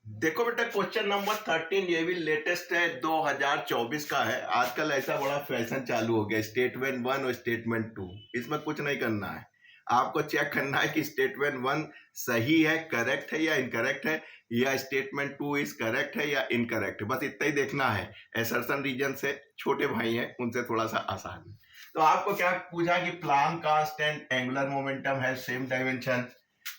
देखो बेटा, question number 13 ये भी लेटेस्ट है, 2024 का है। आजकल ऐसा बड़ा फैशन चालू हो गया, स्टेटमेंट 1 और स्टेटमेंट 2। इसमें कुछ नहीं करना है, आपको चेक करना है कि स्टेटमेंट 1 सही है, करेक्ट है या इनकरेक्ट है, या स्टेटमेंट 2 इज करेक्ट है या इनकरेक्ट है। बस इतना ही देखना है। एसर्शन रीजन से छोटे भाई हैं, उनसे थोड़ा सा आसान है। तो आपको क्या पूछा कि प्लांक कांस्टेंट एंगुलर मोमेंटम है सेम डायमेंशन,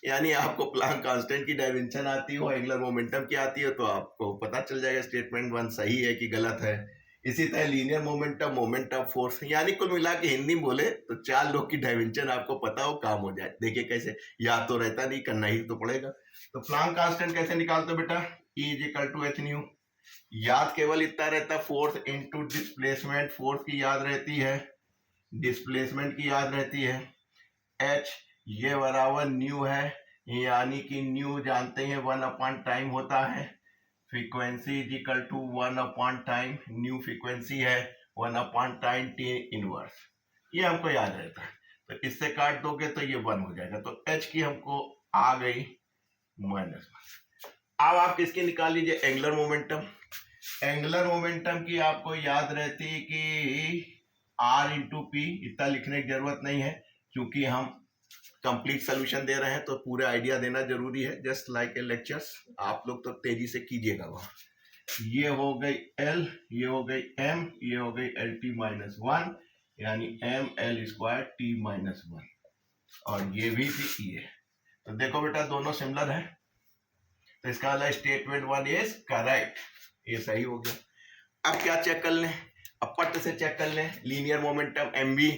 यानी आपको प्लांक कांस्टेंट की डायमेंशन आती हो, एंगुलर मोमेंटम की आती हो, तो आपको पता चल जाएगा स्टेटमेंट 1 सही है कि गलत है। इसी तरह linear momentum, moment of force, यानी कुल मिला के हिंदी में बोले तो 4 लोग की डायमेंशन आपको पता हो, काम हो जाए। देखिए कैसे, याद तो रहता नहीं, करना ही तो पड़ेगा। तो प्लांक कांस्टेंट कैसे निकालते हो बेटा? E is equal to h nu. याद केवल इतना रहता है, फोर्स इंटू डिस्प्लेसमेंट। फोर्स की याद रहती है, डिस्प्लेसमेंट की याद रहती है। एच ये बराबर न्यू है, यानी कि न्यू जानते हैं 1 अपॉन टाइम होता है। Frequency is equal to 1 upon time, nu frequency है 1 अपॉन टाइम टी इनवर्स, ये हमको याद रहता है। तो इससे काट दोगे तो ये 1 हो जाएगा। तो एच की हमको आ गई -1। अब आप किसकी निकाल लीजिए? Angular momentum. एंगुलर मोमेंटम की आपको याद रहती है कि आर इंटू पी। इतना लिखने की जरूरत नहीं है, क्योंकि हम कंप्लीट सोल्यूशन दे रहे हैं तो पूरे आइडिया देना जरूरी है। जस्ट लाइक ए लेक्चर्स, आप लोग तो तेजी से कीजिएगा वहां। ये हो गई एल, ये हो गई एम, ये हो गई एल टी -1, यानी एम एल स्क्वायर टी -1, और ये भी थी ये। तो देखो बेटा, दोनों सिमिलर है, तो इसका मतलब स्टेटमेंट 1 इज करेक्ट, ये सही हो गया। अब क्या चेक कर लें? अब पट से चेक कर लें लीनियर मोमेंटम एम बी।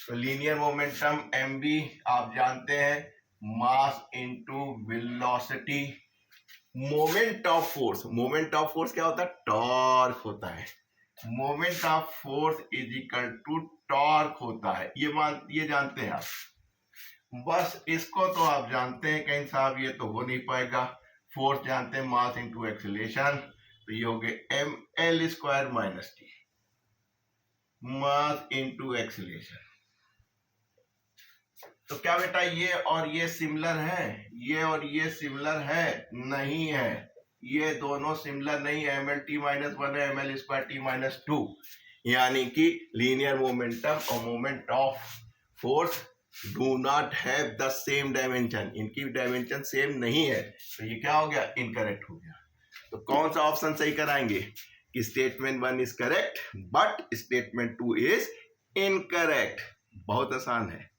तो लीनियर मोमेंटम एम बी आप जानते हैं, mass into velocity. Moment of force, moment of force क्या होता है? टॉर्क होता है। Moment of force is equal to torque होता है, ये जानते हैं आप। बस इसको तो आप जानते हैं, कहीं साहब ये तो हो नहीं पाएगा। फोर्स जानते हैं, मास इनटू एक्सीलरेशन, तो ये हो गए M L square minus T, mass into acceleration. तो क्या बेटा ये और ये सिमिलर है? ये और ये सिमिलर है? नहीं है, ये दोनों सिमिलर नहीं है। एम एल टी -1 है, एम एल स्क्वायर टी -2, यानी कि लीनियर मोमेंटम और moment of force do not have the same dimension, इनकी डायमेंशन सेम नहीं है। तो ये क्या हो गया? इनकरेक्ट हो गया। तो कौन सा ऑप्शन सही कराएंगे कि statement 1 is correct but statement 2 is incorrect? बहुत आसान है।